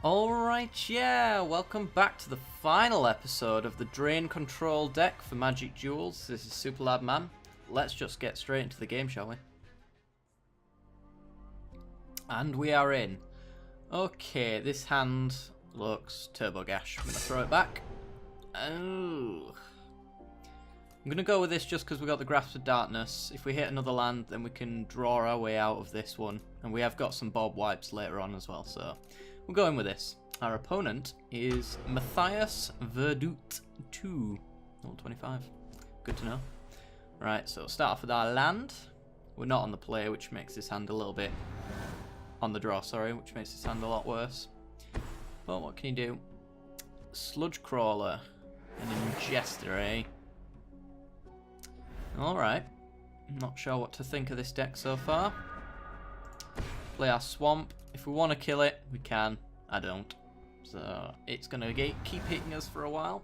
Alright, yeah, welcome back to the final episode of the Drain Control deck for Magic Duels. This is Super Lad Man. Let's just get straight into the game, shall we? And we are in. Okay, this hand looks turbo gash. I'm going to throw it back. Oh. I'm going to go with this just because we got the Grasp of Darkness. If we hit another land, then we can draw our way out of this one. And we have got some bob wipes later on as well, so we're going with this. Our opponent is Matthias Verdut 2. 025. Good to know. Right, so start off with our land. We're not on the play, which makes this hand a little bit... On the draw, sorry, which makes this hand a lot worse. But what can you do? Sludge Crawler. An Ingester, eh? Alright. Not sure what to think of this deck so far. Play our Swamp. If we want to kill it, we can. I don't. So it's going to keep hitting us for a while.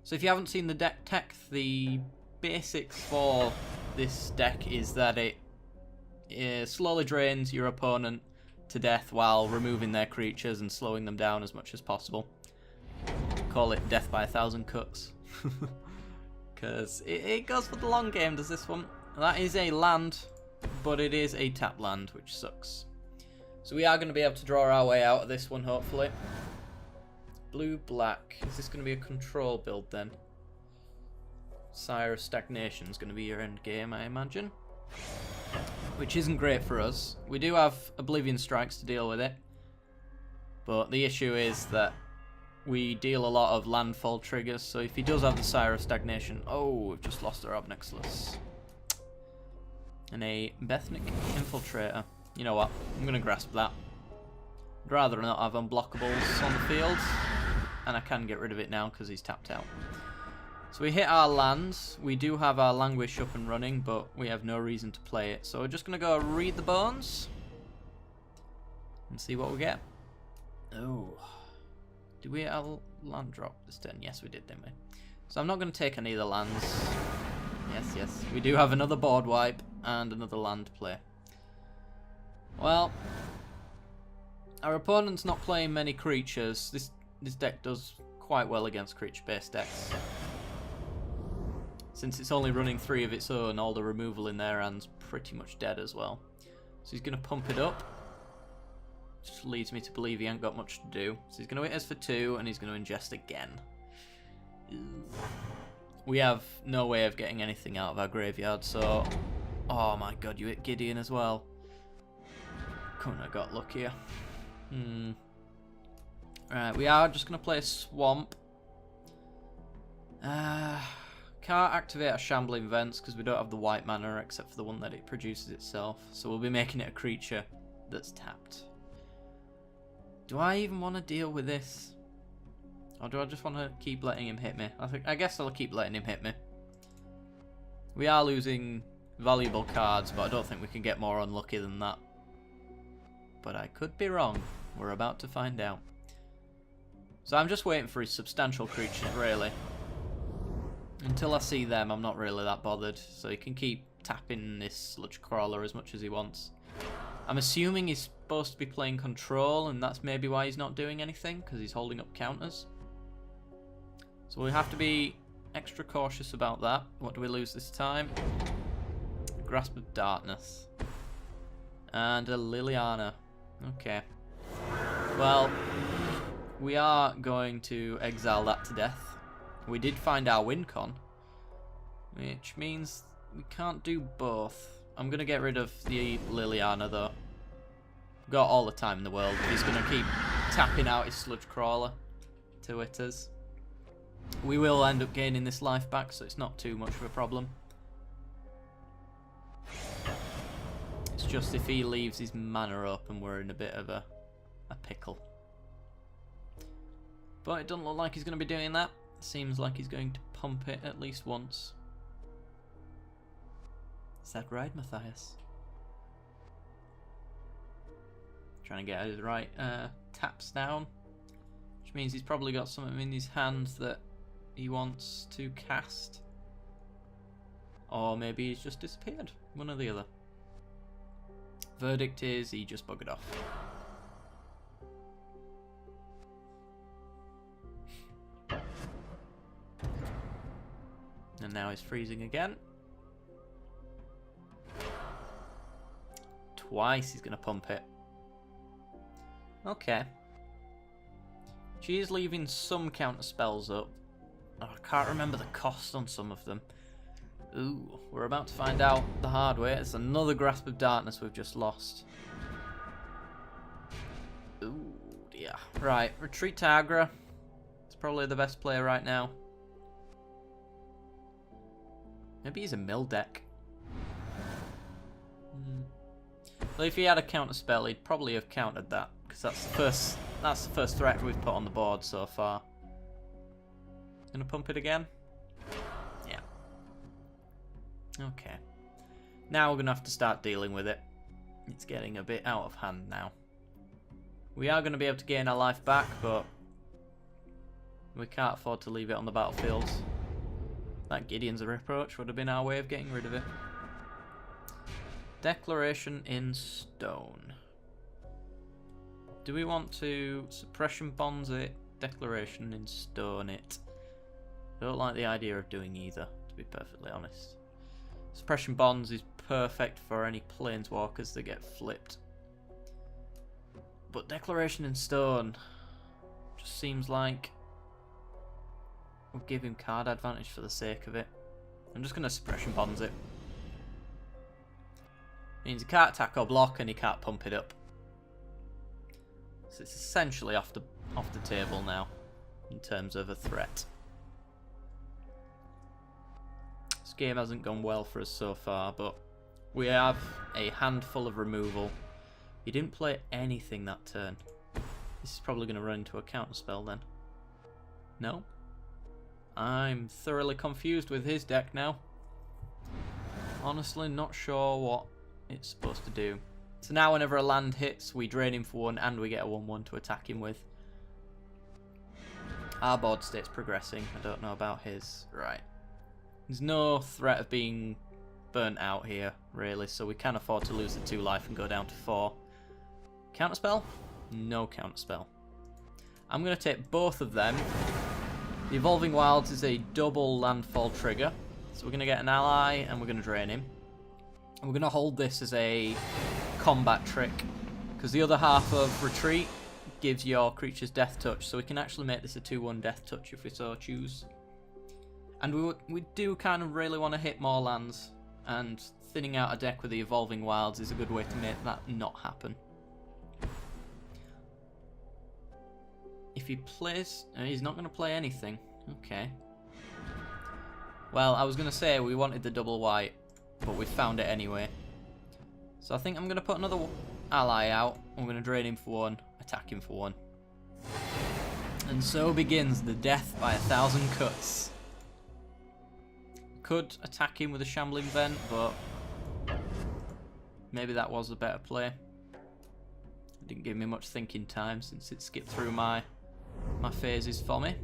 So if you haven't seen the deck tech, the basics for this deck is that it slowly drains your opponent to death while removing their creatures and slowing them down as much as possible. Call it death by 1,000 cuts. Because it goes for the long game, does this one. That is a land, but it is a tap land, which sucks. So we are going to be able to draw our way out of this one, hopefully. Blue-black. Is this going to be a control build, then? Sire of Stagnation is going to be your end game, I imagine. Which isn't great for us. We do have Oblivion Strikes to deal with it. But the issue is that we deal a lot of landfall triggers, so if he does have the Sire of Stagnation... Oh, we've just lost our Obnixilus. And a Bethnic Infiltrator. You know what? I'm going to grasp that. I'd rather not have unblockables on the field. And I can get rid of it now because he's tapped out. So we hit our lands. We do have our Languish up and running, but we have no reason to play it. So we're just going to go read the bones. And see what we get. Oh. Did we hit our land drop this turn? Yes, we did, didn't we? So I'm not going to take any of the lands. Yes. We do have another board wipe and another land play. Well, our opponent's not playing many creatures. This deck does quite well against creature-based decks. Since it's only running 3 of its own, all the removal in their hand's pretty much dead as well. So he's going to pump it up. Just leads me to believe he ain't got much to do. So he's going to hit us for 2, and he's going to ingest again. We have no way of getting anything out of our graveyard, so... Oh my god, you hit Gideon as well. Couldn't have got luckier. Right, we are just going to play a Swamp. Can't activate our Shambling Vents because we don't have the white mana except for the one that it produces itself. So we'll be making it a creature that's tapped. Do I even want to deal with this? Or do I just want to keep letting him hit me? I guess I'll keep letting him hit me. We are losing valuable cards, but I don't think we can get more unlucky than that. But I could be wrong. We're about to find out. So I'm just waiting for his substantial creatures, really. Until I see them, I'm not really that bothered. So he can keep tapping this Sludge Crawler as much as he wants. I'm assuming he's supposed to be playing control, and that's maybe why he's not doing anything, because he's holding up counters. So we have to be extra cautious about that. What do we lose this time? Grasp of Darkness. And a Liliana. Okay. Well, we are going to exile that to death. We did find our win con, which means we can't do both. I'm going to get rid of the Liliana, though. Got all the time in the world. He's going to keep tapping out his Sludge Crawler to hit us. We will end up gaining this life back, so it's not too much of a problem. It's just if he leaves his mana up and we're in a bit of a pickle. But it doesn't look like he's going to be doing that. Seems like he's going to pump it at least once. Is that right, Matthias? Trying to get his right taps down. Which means he's probably got something in his hand that he wants to cast. Or maybe he's just disappeared. One or the other. Verdict is he just buggered off. And now he's freezing again. Twice he's going to pump it. Okay. She's leaving some counter spells up. Oh, I can't remember the cost on some of them. Ooh, we're about to find out the hard way. It's another Grasp of Darkness we've just lost. Ooh, dear. Right, retreat to Agra. It's probably the best player right now. Maybe he's a mill deck. Well, if he had a counter spell, he'd probably have countered that, because that's the first threat we've put on the board so far. Gonna pump it again? Yeah. Okay. Now we're gonna have to start dealing with it. It's getting a bit out of hand now. We are gonna be able to gain our life back, but we can't afford to leave it on the battlefield. That Gideon's approach would have been our way of getting rid of it. Declaration in Stone. Do we want to Suppression Bonds it, Declaration in Stone it? I don't like the idea of doing either, to be perfectly honest. Suppression Bonds is perfect for any Planeswalkers that get flipped. But Declaration in Stone just seems like we'll give him card advantage for the sake of it. I'm just going to Suppression Bonds it. Means he can't attack or block and he can't pump it up. So it's essentially off the table now in terms of a threat. This game hasn't gone well for us so far, but we have a handful of removal. He didn't play anything that turn. This is probably going to run into a counterspell then. No? I'm thoroughly confused with his deck now. Honestly, not sure what it's supposed to do. So now whenever a land hits, we drain him for 1 and we get a 1/1 to attack him with. Our board state's progressing. I don't know about his. Right. There's no threat of being burnt out here, really, so we can afford to lose the 2 life and go down to 4. Counterspell? No counterspell. I'm going to take both of them. The Evolving Wilds is a double landfall trigger, so we're going to get an ally and we're going to drain him. And we're going to hold this as a combat trick, because the other half of retreat gives your creatures death touch, so we can actually make this a 2/1 death touch if we so choose. And we do kind of really want to hit more lands, and thinning out a deck with the Evolving Wilds is a good way to make that not happen. If he plays... he's not going to play anything. Okay. Well, I was going to say we wanted the double white, but we found it anyway. So I think I'm going to put another ally out. I'm going to drain him for 1, attack him for 1. And so begins the death by 1,000 cuts. Could attack him with a Shambling Vent, but maybe that was a better play. It didn't give me much thinking time since it skipped through my phases for me.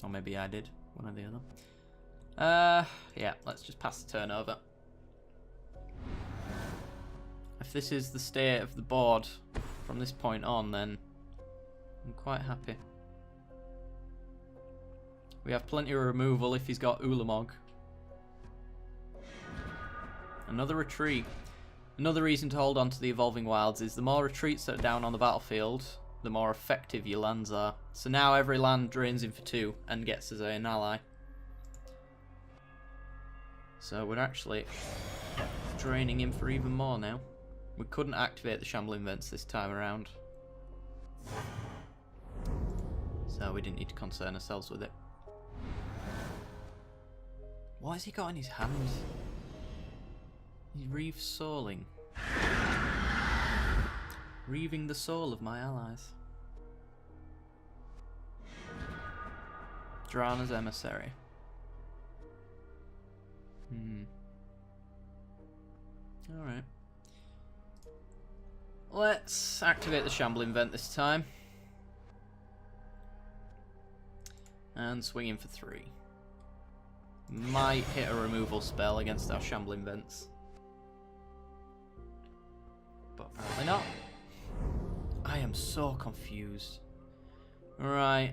Or maybe I did, one or the other. Yeah, let's just pass the turn over. If this is the state of the board from this point on, then I'm quite happy. We have plenty of removal if he's got Ulamog. Another retreat. Another reason to hold on to the Evolving Wilds is the more retreats that are down on the battlefield, the more effective your lands are. So now every land drains him for 2 and gets as an ally. So we're actually draining him for even more now. We couldn't activate the Shambling Vents this time around, so we didn't need to concern ourselves with it. What has he got in his hand? He's Reeve Souling. Reaving the soul of my allies. Drana's Emissary. Alright. Let's activate the Shambling Vent this time. And swing him for 3. Might hit a removal spell against our Shambling Vents. But apparently not. I am so confused. Right,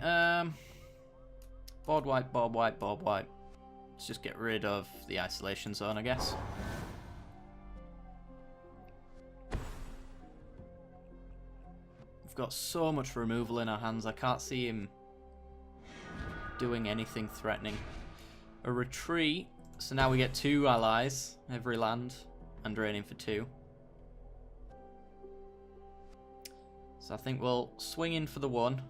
board wipe, board wipe, board wipe. Let's just get rid of the isolation zone, I guess. We've got so much removal in our hands, I can't see him doing anything threatening. A retreat, so now we get 2 allies every land, and draining for 2. So I think we'll swing in for the 1,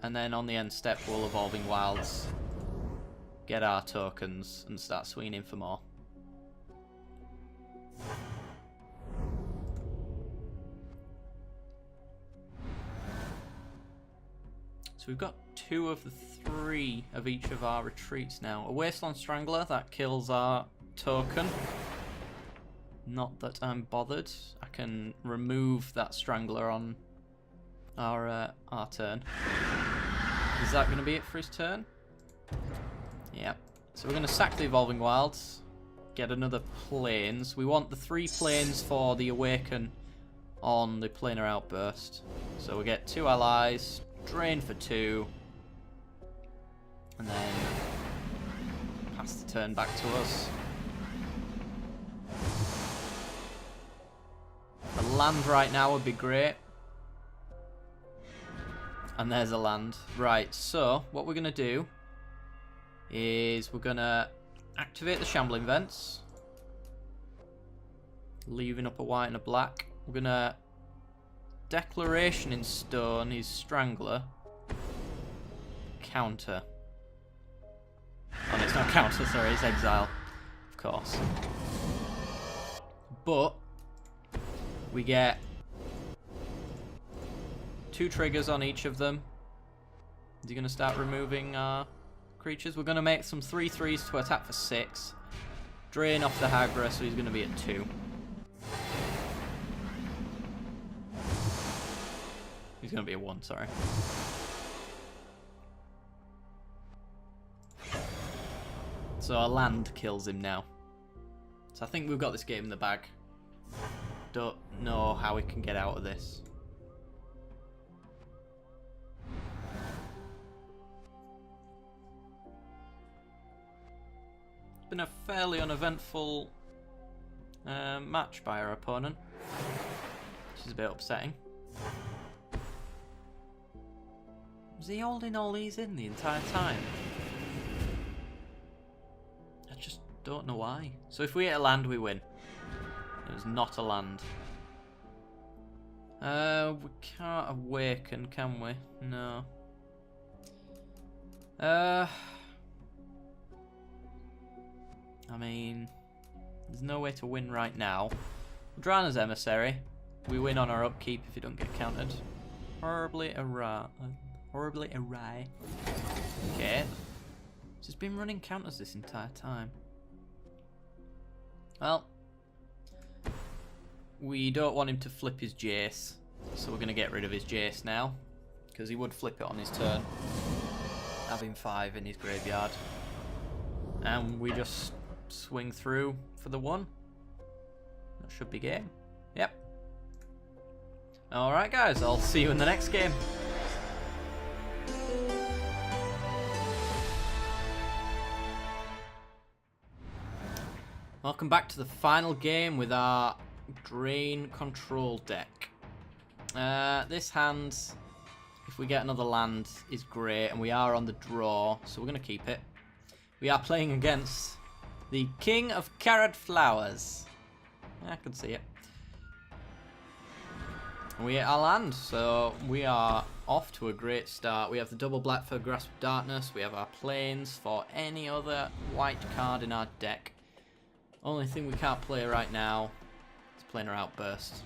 and then on the end step we'll Evolving Wilds, get our tokens, and start swinging in for more. So we've got 2 of the 3 of each of our retreats now. A Wasteland Strangler, that kills our token. Not that I'm bothered. I can remove that Strangler on our turn. Is that going to be it for his turn? Yep. So we're going to sack the Evolving Wilds, get another Plains. We want the 3 Plains for the Awaken on the Planar Outburst. So we get 2 allies, drain for 2, and then pass the turn back to us. A land right now would be great. And there's a land. Right, so what we're going to do is we're going to activate the Shambling Vents, leaving up a white and a black. We're going to Declaration in stone his Strangler. Counter. Oh, no, it's not counter, sorry, it's exile. Of course. But we get 2 triggers on each of them. Is he going to start removing our creatures? We're going to make some 3/3s to attack for 6. Drain off the Hagra, so he's going to be at 2. He's going to be a 1, sorry. So our land kills him now. So I think we've got this game in the bag. Don't know how we can get out of this. It's been a fairly uneventful match by our opponent, which is a bit upsetting. Was he holding all these in the entire time? I just don't know why. So if we hit a land, we win. It was not a land. We can't awaken, can we? No. I mean, there's no way to win right now. Drana's Emissary. We win on our upkeep if you don't get countered. Horribly awry. Okay. So he's been running counters this entire time. Well, we don't want him to flip his Jace, so we're going to get rid of his Jace now, because he would flip it on his turn, having 5 in his graveyard. And we just swing through for the 1. That should be game. Yep. Alright guys, I'll see you in the next game. Welcome back to the final game with our Drain Control deck. This hand, if we get another land, is great, and we are on the draw, so we're going to keep it. We are playing against the King of Carrot Flowers. I can see it. And we hit our land, so we are off to a great start. We have the double black for Grasp of Darkness. We have our Plains for any other white card in our deck. Only thing we can't play right now is Planar Outburst.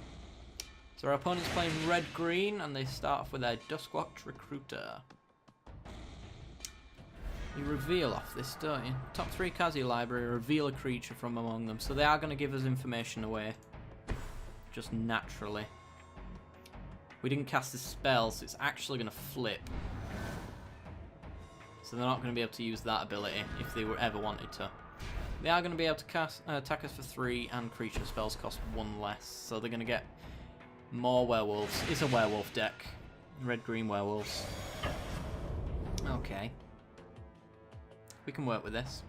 So our opponent's playing red-green, and they start off with their Duskwatch Recruiter. You reveal off this, don't you? Top 3 cards of your library, reveal a creature from among them. So they are going to give us information away. Just naturally. We didn't cast this spell, so it's actually going to flip. So they're not going to be able to use that ability if they ever wanted to. They are going to be able to attack us for 3, and creature spells cost 1 less. So they're going to get more werewolves. It's a werewolf deck. Red-green werewolves. Okay. We can work with this.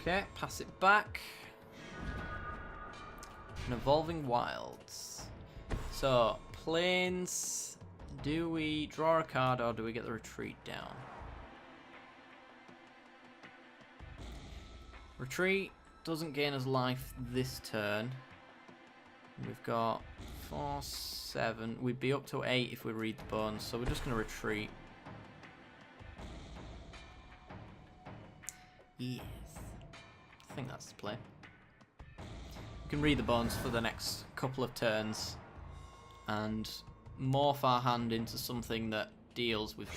Okay, pass it back. And Evolving Wilds. So, planes. Do we draw a card or do we get the retreat down? Retreat doesn't gain us life this turn. We've got 4, 7. We'd be up to 8 if we read the bones, so we're just going to retreat. Yes. I think that's the play. We can read the bones for the next couple of turns and morph our hand into something that deals with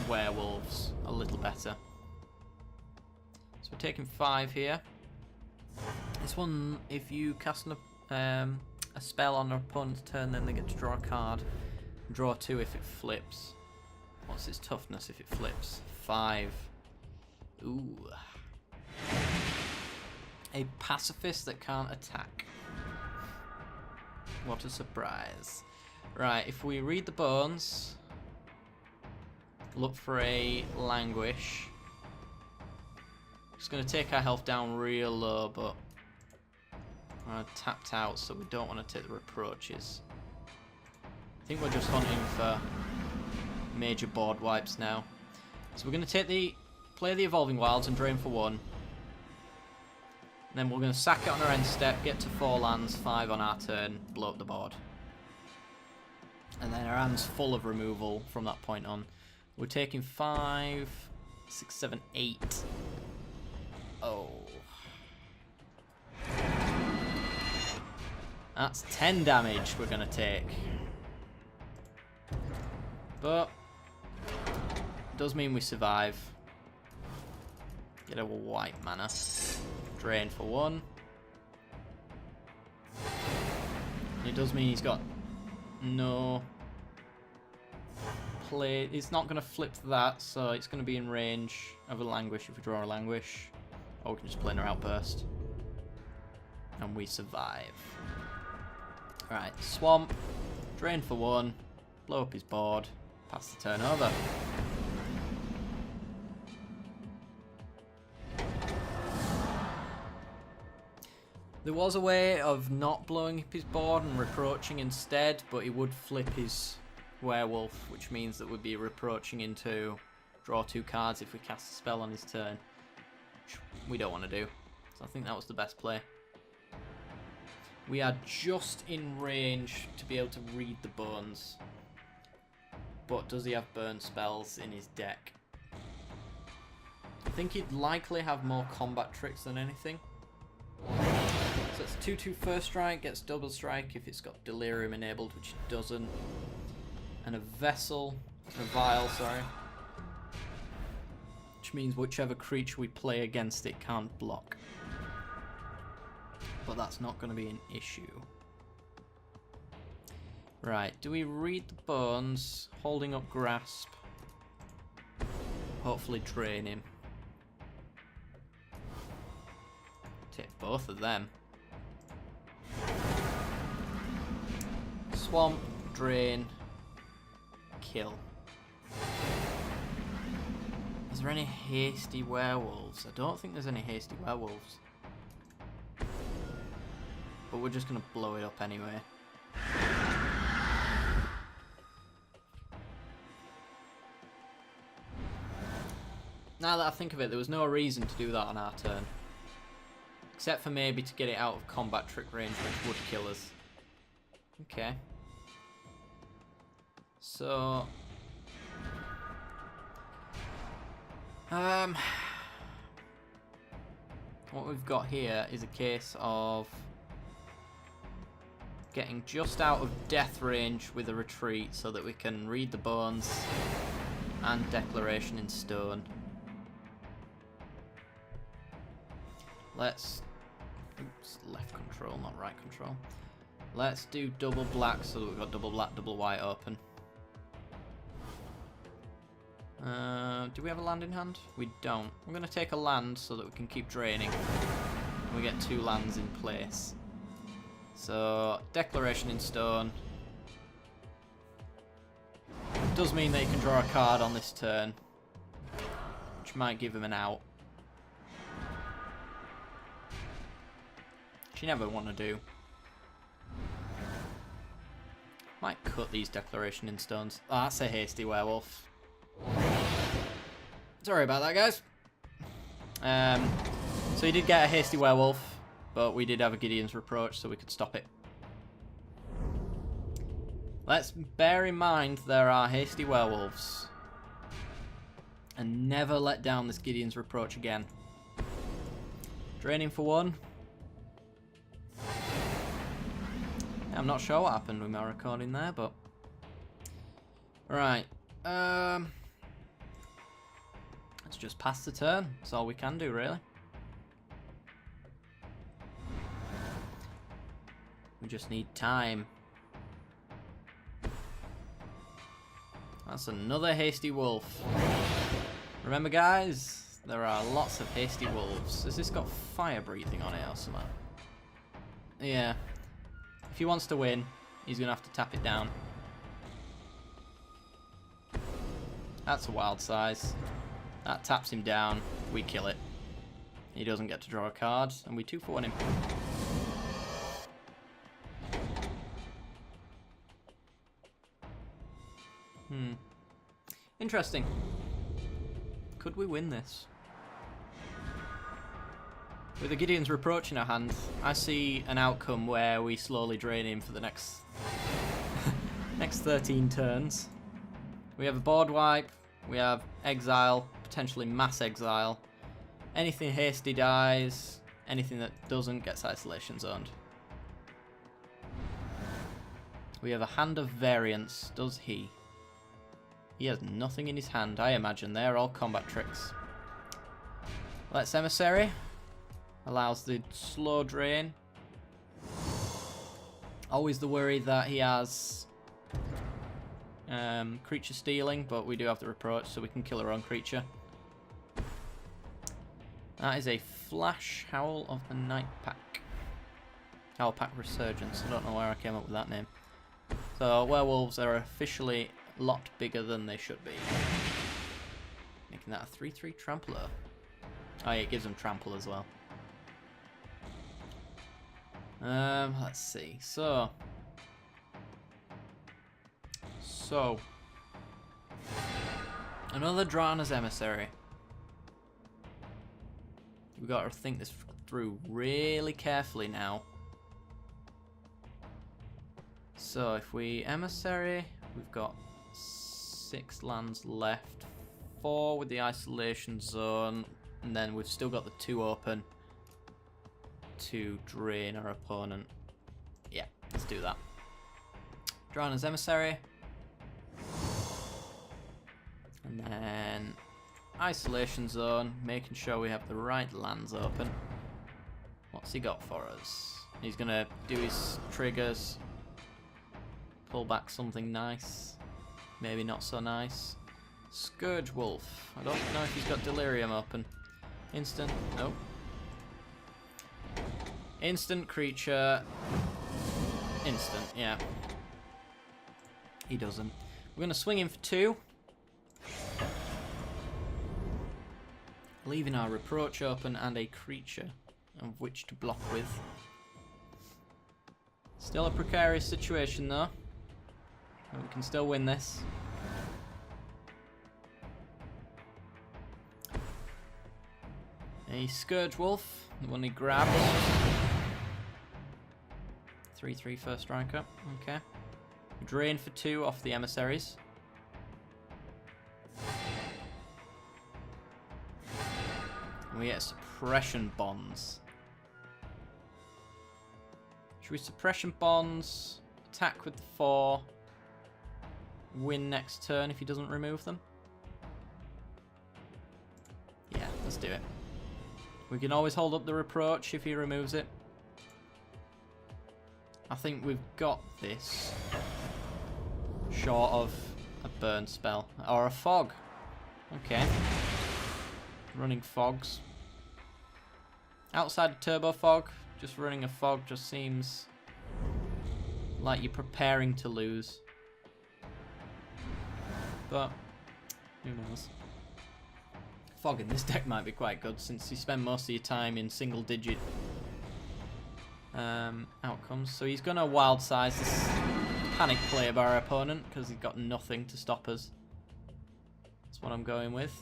werewolves a little better. So we're taking 5 here. This one, if you cast a spell on an opponent's turn, then they get to draw a card. Draw 2 if it flips. What's its toughness if it flips? 5. Ooh. A pacifist that can't attack. What a surprise. Right, if we read the bones, look for a languish. Just going to take our health down real low, but we're tapped out, so we don't want to take the reproaches. I think we're just hunting for major board wipes now. So we're going to play the Evolving Wilds and drain for 1. And then we're going to sack it on our end step, get to 4 lands, 5 on our turn, blow up the board. And then our hand's full of removal from that point on. We're taking 5, 6, 7, 8. Oh. That's 10 damage we're going to take. But it does mean we survive. Get a white mana. Drain for 1. And it does mean he's got no play. It's not going to flip that, so it's going to be in range of a languish if we draw a languish. Or we can just play in our outburst. And we survive. Alright, swamp. Drain for 1. Blow up his board. Pass the turn over. There was a way of not blowing up his board and reproaching instead, but he would flip his werewolf, which means that we'd be reproaching into draw 2 cards if we cast a spell on his turn, which we don't want to do. So I think that was the best play. We are just in range to be able to read the bones, but does he have burn spells in his deck? I think he'd likely have more combat tricks than anything. So it's 2/2 first strike, gets double strike if it's got delirium enabled, which it doesn't. And a vial, sorry. Which means whichever creature we play against it can't block. But that's not going to be an issue. Right, do we read the bones, holding up grasp? Hopefully drain him. Take both of them. Swamp, drain, kill. Is there any hasty werewolves? I don't think there's any hasty werewolves. But we're just going to blow it up anyway. Now that I think of it, there was no reason to do that on our turn. Except for maybe to get it out of combat trick range, which would kill us. Okay. So... what we've got here is a case of getting just out of death range with a retreat so that we can read the bones and Declaration in Stone. Let's... oops, left control, not right control. Let's do double black so that we've got double black, double white open. Do we have a land in hand? We don't. I'm going to take a land so that we can keep draining. We get 2 lands in place. So, Declaration in Stone. does mean that he can draw a card on this turn, which might give him an out. Which you never want to do. Might cut these Declaration in Stones. Oh, that's a hasty werewolf. Sorry about that, guys. So he did get a hasty werewolf, but we did have a Gideon's Reproach, so we could stop it. Let's bear in mind there are hasty werewolves. And never let down this Gideon's Reproach again. Draining for 1. I'm not sure what happened with my recording there, but... Right. Let's just pass the turn. That's all we can do, really. We just need time. That's another hasty wolf. Remember, guys, there are lots of hasty wolves. Has this got fire breathing on it or something? Yeah. If he wants to win, he's going to have to tap it down. That's a wild size. That taps him down. We kill it. He doesn't get to draw a card, and we 2-for-1 him. Interesting. Could we win this? With the Gideon's Reproach in our hand, I see an outcome where we slowly drain him for the next next 13 turns. We have a board wipe, we have exile, potentially mass exile. Anything hasty dies, anything that doesn't gets isolation zoned. We have a hand of variance, does he? He has nothing in his hand, I imagine. They're all combat tricks. Let's Emissary. Allows the slow drain. Always the worry that he has creature stealing, but we do have the Reproach, so we can kill our own creature. That is a Flash Howl of the Night Pack. Howl Pack Resurgence. I don't know where I came up with that name. So werewolves are officially a lot bigger than they should be. Making that a 3/3 Trampler. Oh yeah, it gives them Trample as well. Let's see. So another Drana's Emissary. We've got to think this through really carefully now. So if we Emissary, we've got 6 lands left, 4 with the Isolation Zone, and then we've still got the 2 open to drain our opponent. Yeah, let's do that. Drana's Emissary. And then Isolation Zone, making sure we have the right lands open. What's he got for us? He's going to do his triggers. Pull back something nice. Maybe not so nice. Scourge Wolf. I don't know if he's got Delirium open. Instant. Nope. Instant creature. Instant, yeah. He doesn't. We're going to swing him for 2. Leaving our Reproach open and a creature of which to block with. Still a precarious situation though. But we can still win this. A Scourge Wolf, the one he grabbed. 3/3 first striker, okay. Drain for 2 off the Emissaries. And we get Suppression Bonds. Should we Suppression Bonds, attack with the 4, win next turn if he doesn't remove them? Yeah, let's do it. We can always hold up the Reproach if he removes it. I think we've got this. Short of a burn spell. Or a fog. Okay. Running fogs. Outside of Turbo Fog, just running a fog just seems like you're preparing to lose. but who knows. Fog in this deck might be quite good since you spend most of your time in single digit outcomes. So he's going to wild size this panic play of our opponent because he's got nothing to stop us. That's what I'm going with.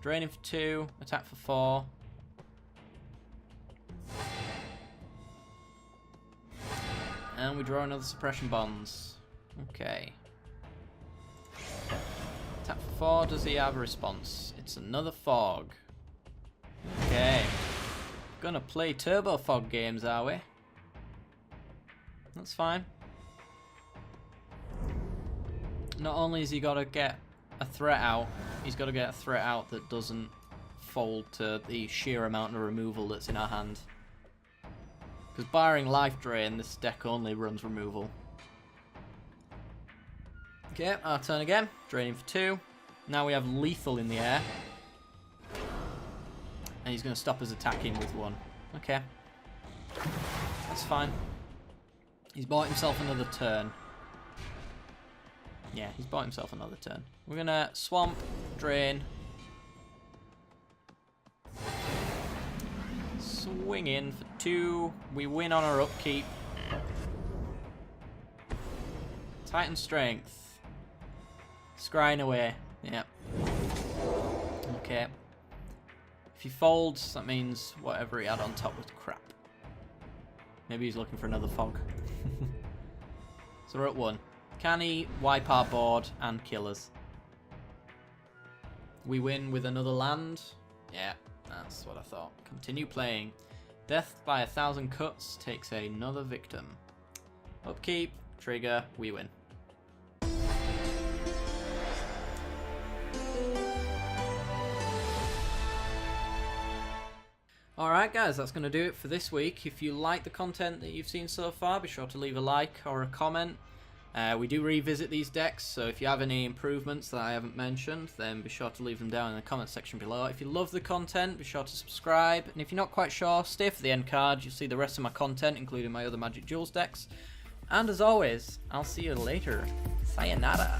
Draining for 2, attack for 4. And we draw another suppression bonds. Okay. Attack for 4, does he have a response? It's another fog. Okay. Gonna play turbo fog games, are we? That's fine. Not only has he got to get a threat out, he's got to get a threat out that doesn't fold to the sheer amount of removal that's in our hand. Because barring life drain, this deck only runs removal. Okay, our turn again. Draining for 2. Now we have lethal in the air. And he's going to stop us attacking with 1. Okay. That's fine. He's bought himself another turn. Yeah, he's bought himself another turn. We're going to swamp, drain. Swing in for 2. We win on our upkeep. Titan strength. Scrying away. Yep. Okay. If he folds, that means whatever he had on top was crap. Maybe he's looking for another fog. So we're at 1. Can he wipe our board and kill us? We win with another land. Yeah, that's what I thought. Continue playing. Death by 1,000 cuts takes another victim. Upkeep, trigger, we win. Alright guys, that's going to do it for this week. If you like the content that you've seen so far, be sure to leave a like or a comment. We do revisit these decks, so if you have any improvements that I haven't mentioned, then be sure to leave them down in the comment section below. If you love the content, be sure to subscribe. And if you're not quite sure, stay for the end card. You'll see the rest of my content, including my other Magic Duels decks. And as always, I'll see you later. Sayonara.